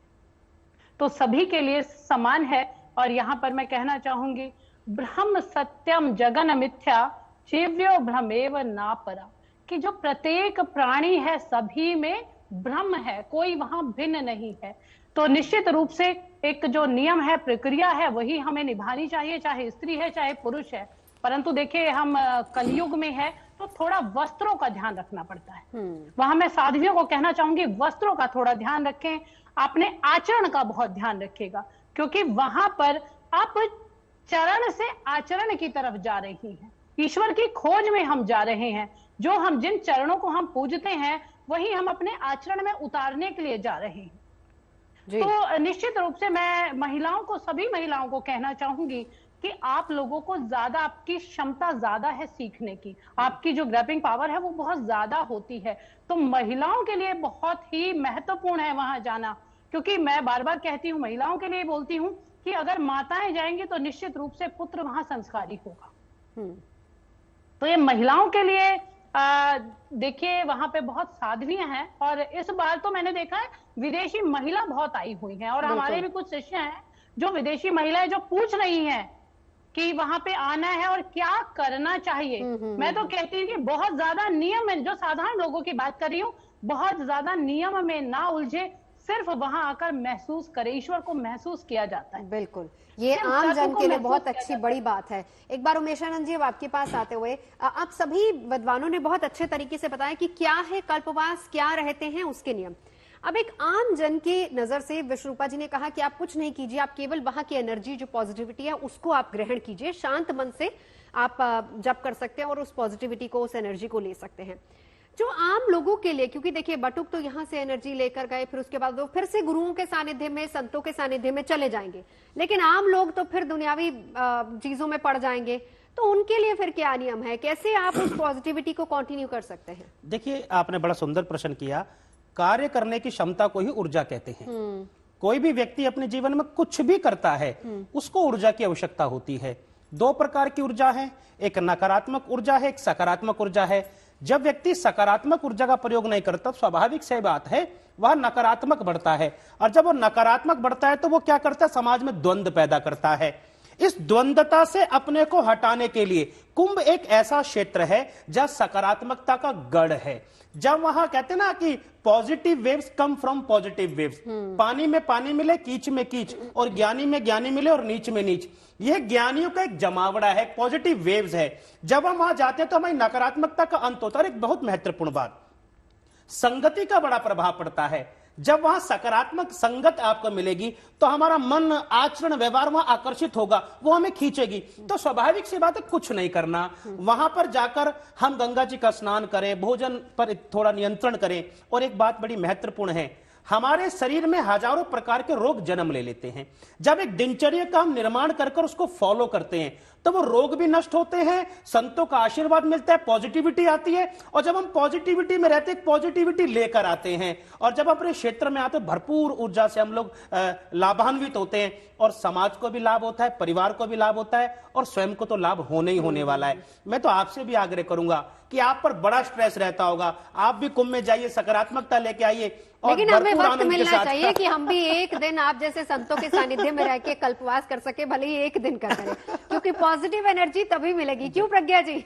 S5: तो सभी के लिए समान है। और यहाँ पर मैं कहना चाहूंगी, ब्रह्म सत्यम जगन मिथ्या जीव्यो भ्रमेव ना परा, कि जो प्रत्येक प्राणी है सभी में ब्रह्म है, कोई वहां भिन्न नहीं है। तो निश्चित रूप से एक जो नियम है, प्रक्रिया है, वही हमें निभानी चाहिए, चाहे स्त्री है चाहे पुरुष है। परंतु देखिए, हम कलयुग में है तो थोड़ा वस्त्रों का ध्यान रखना पड़ता है। वहां मैं साध्वियों को कहना चाहूंगी, वस्त्रों का थोड़ा ध्यान रखें, अपने आचरण का बहुत ध्यान रखिएगा, क्योंकि वहां पर आप चरण से आचरण की तरफ जा रही हैं, ईश्वर की खोज में हम जा रहे हैं। जो हम जिन चरणों को हम पूजते हैं वही हम अपने आचरण में उतारने के लिए जा रहे हैं। तो निश्चित रूप से मैं महिलाओं को, सभी महिलाओं को कहना चाहूंगी कि आप लोगों को ज्यादा, आपकी क्षमता ज्यादा है सीखने की, आपकी जो ग्रैपिंग पावर है वो बहुत ज्यादा होती है। तो महिलाओं के लिए बहुत ही महत्वपूर्ण है वहां जाना, क्योंकि मैं बार बार कहती हूँ, महिलाओं के लिए बोलती हूँ कि अगर माताएं जाएंगी तो निश्चित रूप से पुत्र वहां संस्कारी होगा। तो ये महिलाओं के लिए देखिए वहां पे बहुत साध्वियां हैं, और इस बार तो मैंने देखा है विदेशी महिला बहुत आई हुई हैं, और हमारे भी कुछ शिष्य हैं जो विदेशी महिलाएं जो पूछ रही हैं कि वहां पे आना है और क्या करना चाहिए। मैं तो कहती हूँ कि बहुत ज्यादा नियम है, जो साधारण लोगों की बात कर रही हूँ, बहुत ज्यादा नियम में ना उलझे, सिर्फ वहां आकर महसूस करे, ईश्वर को महसूस किया जाता है।
S1: बिल्कुल, ये आम जन के लिए बहुत अच्छी बड़ी बात है। एक बार उमेशानंद जी अब आपके पास आते हुए, आप सभी विद्वानों ने बहुत अच्छे तरीके से बताया कि क्या है कल्पवास, क्या रहते हैं उसके नियम। अब एक आम जन की नजर से विश्वरूपा जी ने कहा कि आप कुछ नहीं कीजिए, आप केवल वहां की एनर्जी जो पॉजिटिविटी है उसको आप ग्रहण कीजिए, शांत मन से आप जप कर सकते हैं और उस पॉजिटिविटी को, उस एनर्जी को ले सकते हैं। जो आम लोगों के लिए, क्योंकि देखिए बटुक तो यहाँ से एनर्जी लेकर गए, फिर उसके बाद वो फिर से गुरुओं के सानिध्य में, संतों के सानिध्य में चले जाएंगे, लेकिन आम लोग तो फिर दुनियावी चीजों में पड़ जाएंगे, तो उनके लिए फिर क्या नियम है, कैसे आप उस पॉजिटिविटी को कंटिन्यू कर सकते हैं?
S4: देखिए, आपने बड़ा सुंदर प्रश्न किया। कार्य करने की क्षमता को ही ऊर्जा कहते हैं। कोई भी व्यक्ति अपने जीवन में कुछ भी करता है, उसको ऊर्जा की आवश्यकता होती है। दो प्रकार की ऊर्जा है, एक नकारात्मक ऊर्जा है, एक सकारात्मक ऊर्जा है। जब व्यक्ति सकारात्मक ऊर्जा का प्रयोग नहीं करता, स्वाभाविक सी बात है वह नकारात्मक बढ़ता है, और जब वो नकारात्मक बढ़ता है तो वो क्या करता है, समाज में द्वंद्व पैदा करता है। इस द्वंद्वता से अपने को हटाने के लिए कुंभ एक ऐसा क्षेत्र है जहां सकारात्मकता का गढ़ है, जब वहां कहते ना कि positive waves come from positive waves, पानी में पानी मिले, कीच में कीच, और ज्ञानी में ज्ञानी मिले और नीच में नीच। यह ज्ञानियों का एक जमावड़ा है, पॉजिटिव वेव्स है। जब हम वहां जाते हैं तो हमारी नकारात्मकता का अंत होता है। एक बहुत महत्वपूर्ण बात, संगति का बड़ा प्रभाव पड़ता है। जब वहां सकारात्मक संगत आपको मिलेगी तो हमारा मन, आचरण, व्यवहार वहां आकर्षित होगा, वो हमें खींचेगी। तो स्वाभाविक सी बात है कुछ नहीं करना, वहां पर जाकर हम गंगा जी का स्नान करें, भोजन पर थोड़ा नियंत्रण करें। और एक बात बड़ी महत्वपूर्ण है, हमारे शरीर में हजारों प्रकार के रोग जन्म ले लेते हैं। जब एक दिनचर्या का हम निर्माण कर उसको फॉलो करते हैं तो वो रोग भी नष्ट होते हैं, संतों का आशीर्वाद मिलता है, पॉजिटिविटी आती है। और जब हम पॉजिटिविटी में रहते हैं, पॉजिटिविटी लेकर आते हैं, और जब अपने क्षेत्र में आते हैं, भरपूर ऊर्जा से हम लोग लाभान्वित होते हैं, और समाज को भी लाभ होता है, परिवार को भी लाभ होता है, और स्वयं को तो लाभ होने ही होने वाला है। मैं तो आपसे भी आग्रह करूंगा कि आप पर बड़ा स्ट्रेस रहता होगा, आप भी कुंभ में जाइए, सकारात्मकता लेके आइए,
S1: लेकिन हमें वक्त मिलना चाहिए कि हम भी एक दिन आप जैसे संतों के सानिध्य में रह के कल्पवास कर सके, भले ही एक दिन का करें, क्योंकि पॉजिटिव एनर्जी तभी मिलेगी। क्यों प्रज्ञा जी?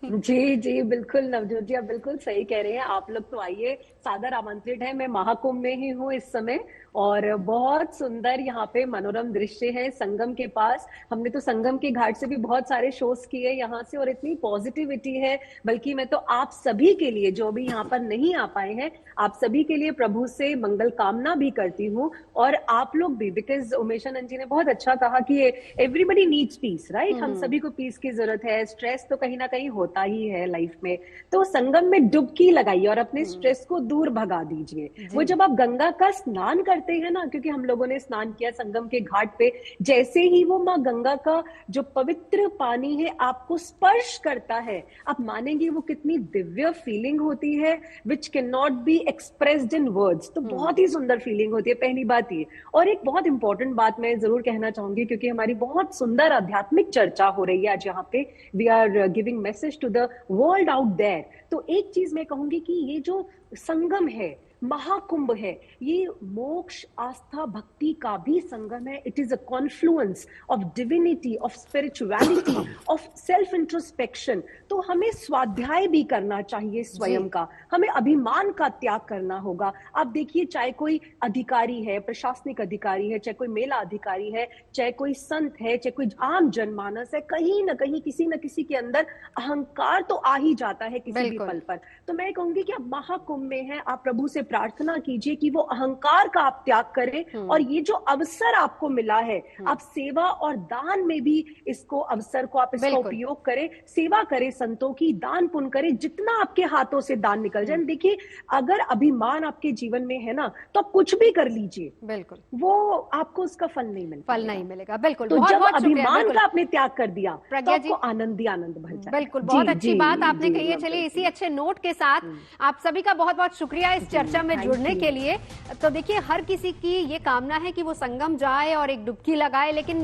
S7: जी जी बिल्कुल नवजोत जी, आप बिल्कुल सही कह रहे हैं। आप लोग तो आइए, सादर आमंत्रित है। मैं महाकुंभ में ही हूँ इस समय, और बहुत सुंदर यहाँ पे मनोरम दृश्य है संगम के पास। हमने तो संगम के घाट से भी बहुत सारे शोज किए यहाँ से, और इतनी पॉजिटिविटी है। बल्कि मैं तो आप सभी के लिए, जो भी यहाँ पर नहीं आ पाए हैं, आप सभी के लिए प्रभु से मंगल कामना भी करती हूँ, और आप लोग भी, बिकॉज उमेशानंद जी ने बहुत अच्छा कहा कि एवरीबडी नीड्स पीस, राइट? हम सभी को पीस की जरूरत है। स्ट्रेस तो कहीं ना कहीं होता ही है लाइफ में, तो संगम में डुबकी लगाइए और अपने स्ट्रेस को दूर भगा दीजिए। वो जब आप गंगा का स्नान करते हैं ना, क्योंकि हम लोगों ने स्नान किया संगम के घाट पे, जैसे ही वो माँ गंगा का जो पवित्र पानी है आपको स्पर्श करता है, आप मानेंगे वो कितनी दिव्य फीलिंग होती है, which can not be expressed in words. तो बहुत ही सुंदर फीलिंग होती है, पहली बात ये। और एक बहुत इंपॉर्टेंट बात मैं जरूर कहना चाहूंगी, क्योंकि हमारी बहुत सुंदर आध्यात्मिक चर्चा हो रही है आज यहाँ पे, we are giving message to the world out there. तो एक चीज मैं कहूंगी कि ये जो संगम है, महाकुंभ है, ये मोक्ष, आस्था, भक्ति का भी संगम है। It is a Confluence of divinity, of spirituality, of self introspection. तो हमें स्वाध्याय भी करना चाहिए स्वयं का, हमें अभिमान का त्याग करना होगा। आप देखिए, चाहे कोई अधिकारी है, प्रशासनिक अधिकारी है, चाहे कोई मेला अधिकारी है, चाहे कोई संत है, चाहे कोई आम जनमानस है, कहीं ना कहीं किसी न किसी के अंदर अहंकार तो आ ही जाता है किसी भी पल पर। तो मैं कहूंगी कि आप महाकुंभ में हैं, आप प्रभु से प्रार्थना कीजिए कि वो अहंकार का आप त्याग करें, और ये जो अवसर आपको मिला है, आप सेवा और दान में भी इसको अवसर को आप इसका उपयोग करें, सेवा करें संतों की, दान पुण्य करें, जितना आपके हाथों से दान निकल जाए। देखिए, अगर अभिमान आपके जीवन में है ना, तो आप कुछ भी कर लीजिए, बिल्कुल वो आपको उसका फल नहीं मिलेगा।
S1: बिल्कुल।
S7: तो जब अभिमान का आपने त्याग कर दिया, तो आपको आनंद ही आनंद भर जाए।
S1: बिल्कुल, बहुत अच्छी बात आपने कही है। चलिए, इसी अच्छे नोट के साथ आप सभी का बहुत बहुत शुक्रिया इस चर्चा में जुड़ने के लिए। तो देखिए, हर किसी की ये कामना है कि वो संगम जाए और एक डुबकी लगाए, लेकिन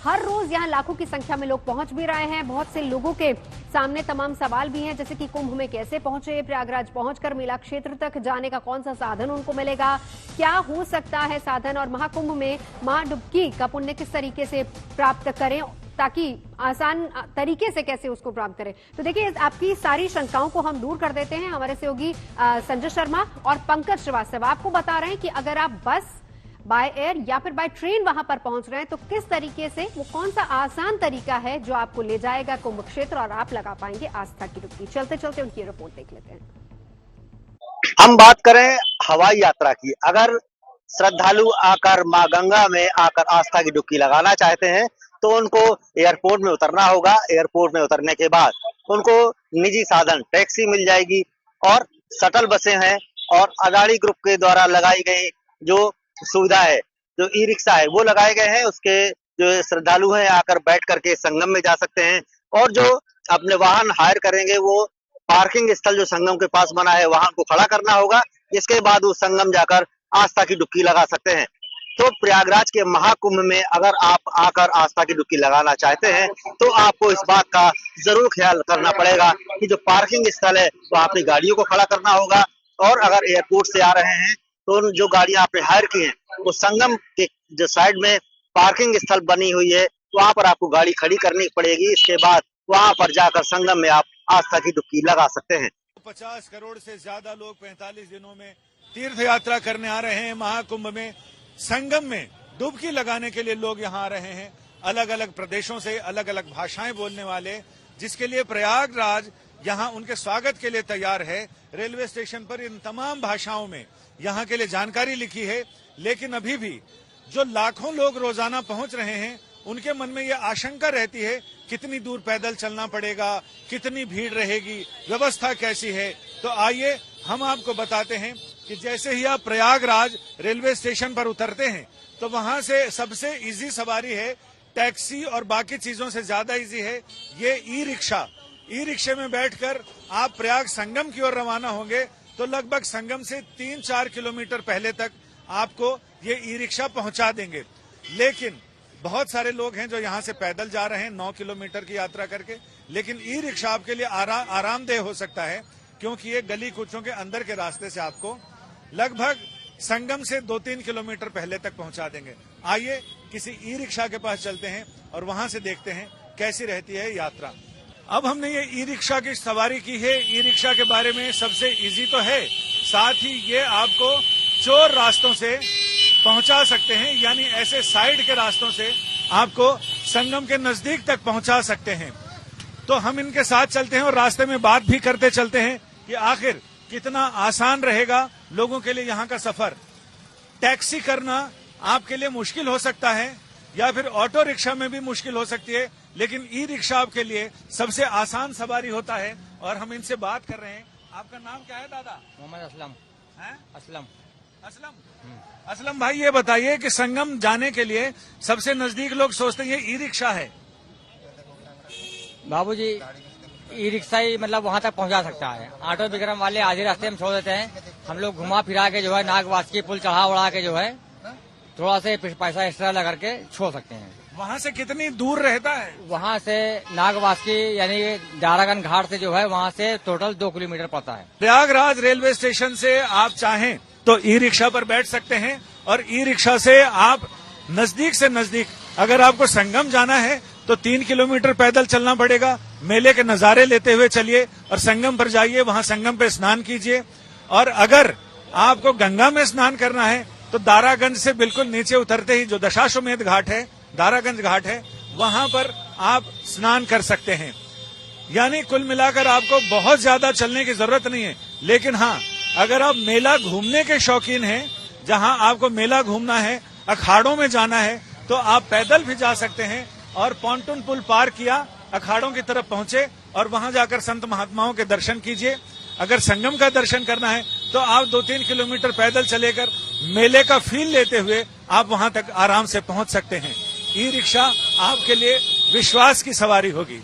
S1: हर रोज यहाँ लाखों की संख्या में लोग पहुंच भी रहे हैं। बहुत से लोगों के सामने तमाम सवाल भी हैं, जैसे कि कुंभ में कैसे पहुंचे, प्रयागराज पहुंचकर मेला क्षेत्र तक जाने का कौन सा साधन उनको मिलेगा, क्या हो सकता है साधन, और महाकुंभ में महाडुबकी का पुण्य किस तरीके से प्राप्त करें ताकि आसान तरीके से कैसे उसको प्राप्त करें। तो देखिए, आपकी सारी शंकाओं को हम दूर कर देते हैं। हमारे सहयोगी संजय शर्मा और पंकज श्रीवास्तव आपको बता रहे हैं कि अगर आप बस, बाय एयर या फिर बाय ट्रेन वहां पर पहुंच रहे हैं तो किस तरीके से, वो कौन सा आसान तरीका है जो आपको ले जाएगा कुंभ क्षेत्र और आप लगा पाएंगे आस्था की डुबकी। चलते चलते उनकी रिपोर्ट देख लेते हैं।
S11: हम बात करें हवाई यात्रा की। अगर श्रद्धालु आकर मां गंगा में आकर आस्था की डुबकी लगाना चाहते हैं तो उनको एयरपोर्ट में उतरना होगा। एयरपोर्ट में उतरने के बाद उनको निजी साधन टैक्सी मिल जाएगी और शटल बसें हैं और अदानी ग्रुप के द्वारा लगाई गई जो सुविधा है, जो ई रिक्शा है, वो लगाए गए हैं। उसके जो श्रद्धालु हैं आकर बैठ करके संगम में जा सकते हैं और जो अपने वाहन हायर करेंगे वो पार्किंग स्थल जो संगम के पास बना है वहां को खड़ा करना होगा। इसके बाद वो संगम जाकर आस्था की डुबकी लगा सकते हैं। तो प्रयागराज के महाकुंभ में अगर आप आकर आस्था की डुबकी लगाना चाहते हैं तो आपको इस बात का जरूर ख्याल करना पड़ेगा कि जो पार्किंग स्थल है वहाँ अपनी गाड़ियों को खड़ा करना होगा, और अगर एयरपोर्ट से आ रहे हैं तो जो गाड़ियां आपने हायर की हैं वो संगम के जो साइड में पार्किंग स्थल बनी हुई है वहां पर आपको गाड़ी खड़ी करनी पड़ेगी। इसके बाद वहां पर जाकर संगम में आप आस्था की डुबकी लगा सकते हैं।
S3: 50 करोड़ से ज्यादा लोग 45 दिनों में तीर्थ यात्रा करने आ रहे हैं। महाकुंभ में संगम में डुबकी लगाने के लिए लोग यहाँ आ रहे हैं, अलग अलग प्रदेशों से, अलग अलग भाषाएं बोलने वाले, जिसके लिए प्रयागराज यहाँ उनके स्वागत के लिए तैयार है। रेलवे स्टेशन पर इन तमाम भाषाओं में यहाँ के लिए जानकारी लिखी है। लेकिन अभी भी जो लाखों लोग रोजाना पहुंच रहे हैं उनके मन में ये आशंका रहती है कितनी दूर पैदल चलना पड़ेगा, कितनी भीड़ रहेगी, व्यवस्था कैसी है। तो आइए हम आपको बताते हैं कि जैसे ही आप प्रयागराज रेलवे स्टेशन पर उतरते हैं तो वहां से सबसे इजी सवारी है, टैक्सी और बाकी चीजों से ज्यादा इजी है ये ई रिक्शा। ई रिक्शे में बैठकर आप प्रयाग संगम की ओर रवाना होंगे तो लगभग संगम से 3-4 किलोमीटर पहले तक आपको ये ई रिक्शा पहुंचा देंगे। लेकिन बहुत सारे लोग हैं जो यहाँ से पैदल जा रहे हैं 9 किलोमीटर की यात्रा करके, लेकिन ई रिक्शा आपके लिए आरामदेह हो सकता है क्योंकि ये गली कूचों के अंदर के रास्ते से आपको लगभग संगम से 2-3 किलोमीटर पहले तक पहुंचा देंगे। आइए किसी ई रिक्शा के पास चलते हैं और वहां से देखते हैं कैसी रहती है यात्रा। अब हमने ये ई रिक्शा की सवारी की है। ई रिक्शा के बारे में सबसे इजी तो है, साथ ही ये आपको चोर रास्तों से पहुंचा सकते हैं, यानी ऐसे साइड के रास्तों से आपको संगम के नजदीक तक पहुंचा सकते हैं। तो हम इनके साथ चलते हैं और रास्ते में बात भी करते चलते हैं कि आखिर कितना आसान रहेगा लोगों के लिए यहाँ का सफर। टैक्सी करना आपके लिए मुश्किल हो सकता है या फिर ऑटो रिक्शा में भी मुश्किल हो सकती है, लेकिन ई रिक्शा आपके लिए सबसे आसान सवारी होता है। और हम इनसे बात कर रहे हैं। आपका नाम क्या है दादा?
S12: मोहम्मद असलम।
S3: हैं?
S12: असलम।
S3: असलम भाई, ये बताइए कि संगम जाने के लिए सबसे नजदीक लोग सोचते हैं ये ई रिक्शा है।
S12: बाबूजी, ई रिक्शा ही मतलब वहाँ तक पहुँचा सकता है। ऑटो विक्रम वाले आधे रास्ते में छोड़ देते हैं। हम लोग घुमा फिरा के जो है नागवासुकी पुल चढ़ा उड़ा के जो है थोड़ा से पैसा एक्स्ट्रा लगा के छोड़ सकते हैं।
S3: वहाँ से कितनी दूर रहता है?
S12: वहाँ से नागवासुकी यानी दारागंज घाट से जो है वहाँ से टोटल 2 किलोमीटर पड़ता है।
S3: प्रयागराज रेलवे स्टेशन से आप चाहें तो ई रिक्शा पर बैठ सकते हैं और ई रिक्शा से आप नजदीक से नजदीक, अगर आपको संगम जाना है तो 3 किलोमीटर पैदल चलना पड़ेगा। मेले के नजारे लेते हुए चलिए और संगम पर जाइए, वहां संगम पे स्नान कीजिए। और अगर आपको गंगा में स्नान करना है तो दारागंज से बिल्कुल नीचे उतरते ही जो दशाश्वमेध घाट है, दारागंज घाट है, वहां पर आप स्नान कर सकते हैं। यानी कुल मिलाकर आपको बहुत ज्यादा चलने की जरूरत नहीं है। लेकिन हाँ, अगर आप मेला घूमने के शौकीन हैं, जहां आपको मेला घूमना है, अखाड़ों में जाना है, तो आप पैदल भी जा सकते हैं और पॉन्टून पुल पार किया, अखाड़ों की तरफ पहुंचे और वहां जाकर संत महात्माओं के दर्शन कीजिए। अगर संगम का दर्शन करना है तो आप 2-3 किलोमीटर पैदल चलेकर मेले का फील लेते हुए आप वहां तक आराम से पहुंच सकते हैं। ई रिक्शा आपके लिए विश्वास की सवारी होगी।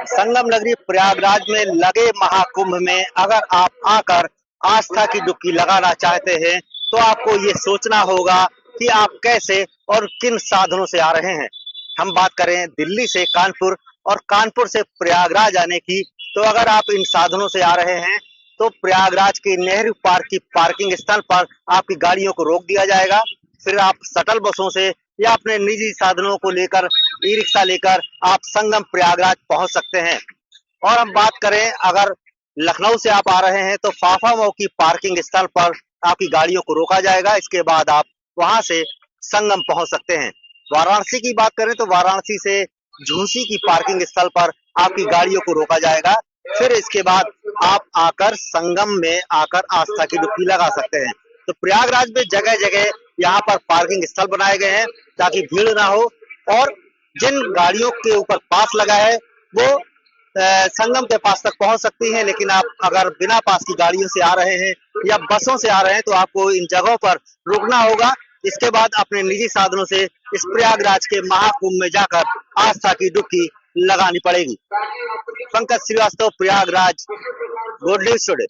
S11: संगम नगरी प्रयागराज में लगे महाकुंभ में अगर आप आकर आस्था की डुबकी लगाना चाहते हैं तो आपको ये सोचना होगा कि आप कैसे और किन साधनों से आ रहे हैं। हम बात करें दिल्ली से कानपुर और कानपुर से प्रयागराज आने की, तो अगर आप इन साधनों से आ रहे हैं तो प्रयागराज के नेहरू पार्क की पार्किंग स्थल पर आपकी गाड़ियों को रोक दिया जाएगा। फिर आप शटल बसों से या अपने निजी साधनों को लेकर, ई रिक्शा लेकर आप संगम प्रयागराज पहुंच सकते हैं। और हम बात करें अगर लखनऊ से आप आ रहे हैं तो फाफामऊ की पार्किंग स्थल पर आपकी गाड़ियों को रोका जाएगा। इसके बाद आप वहां से संगम पहुंच सकते हैं। वाराणसी की बात करें तो वाराणसी से झूंसी की पार्किंग स्थल पर आपकी गाड़ियों को रोका जाएगा। फिर इसके बाद आप आकर संगम में आकर आस्था की डुबकी लगा सकते हैं। तो प्रयागराज में जगह जगह यहाँ पर पार्किंग स्थल बनाए गए हैं ताकि भीड़ ना हो, और जिन गाड़ियों के ऊपर पास लगा है वो संगम के पास तक पहुंच सकती हैं। लेकिन आप अगर बिना पास की गाड़ियों से आ रहे हैं या बसों से आ रहे हैं तो आपको इन जगहों पर रुकना होगा। इसके बाद अपने निजी साधनों से इस प्रयागराज के महाकुंभ में जाकर आस्था की डुबकी लगानी पड़ेगी। Pankaj Srivastava, Prayagraj, good news today.